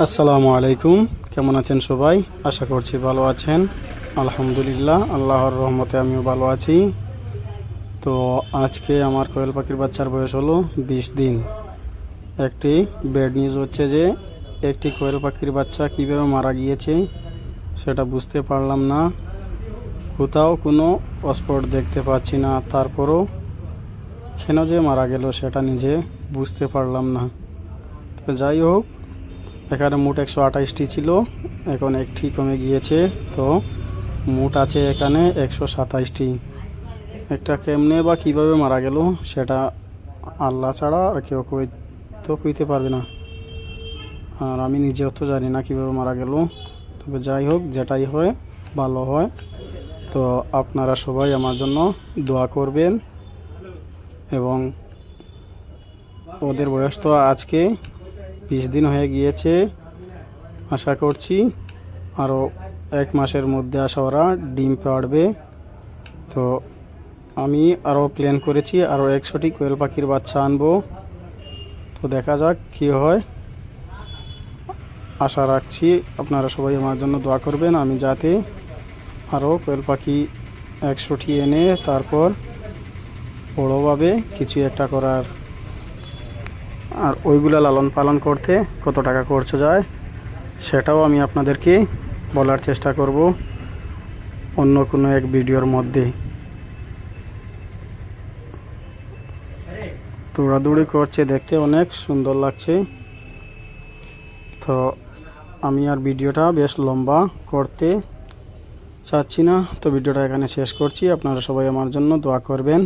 আসসালামু আলাইকুম। কেমন আছেন সবাই? আশা করছি ভালো আছেন। আলহামদুলিল্লাহ, আল্লাহর রহমতে আমিও ভালো আছি। তো আজকে আমার কোয়েল পাখির বাচ্চার বয়স হলো 20 দিন। একটি ব্যাড নিউজ হচ্ছে যে একটি কোয়েল পাখির বাচ্চা কীভাবে মারা গিয়েছে সেটা বুঝতে পারলাম না। কোথাও কোনো স্পট দেখতে পাচ্ছি না, তারপরও কেন যে মারা গেল সেটা নিজে বুঝতে পারলাম না। তো যাই হোক, এখানে মোট 128টি ছিল, এখন একটি কমে গিয়েছে। তো মোট আছে এখানে 127টি। একটা কেমনে বা কীভাবে মারা গেল সেটা আল্লাহ ছাড়া আর কেউ কইতে পারবে না, আর আমি নিজেও তো জানি না কীভাবে মারা গেল। তবে যাই হোক, যেটাই হয় ভালো হয়। তো আপনারা সবাই আমার জন্য দোয়া করবেন। এবং ওদের বয়স তো আজকে 20 দিন হয়ে গিয়েছে। আশা করছি আরও 1 মাসের মধ্যে ওরা ডিম পাড়বে। তো আমি আরও প্ল্যান করেছি, আরও 100টি কোয়েল পাখির বাচ্চা আনবো। তো দেখা যাক কী হয়। আশা রাখছি আপনারা সবাই আমার জন্য দোয়া করবেন, আমি যাতে আরও কোয়েল পাখি 100টি এনে তারপর বড়োভাবে কিছু একটা করার। আর ওইগুলো লালন পালন করতে কত টাকা খরচ যায় সেটাও আমি আপনাদেরকে বলার চেষ্টা করব অন্য কোনো এক ভিডিওর মধ্যে। দৌড়াদৌড়ি করছে, দেখতে অনেক সুন্দর লাগছে। তো আমি আর ভিডিওটা বেশ লম্বা করতে চাচ্ছি না, তো ভিডিওটা এখানে শেষ করছি। আপনারা সবাই আমার জন্য দোয়া করবেন।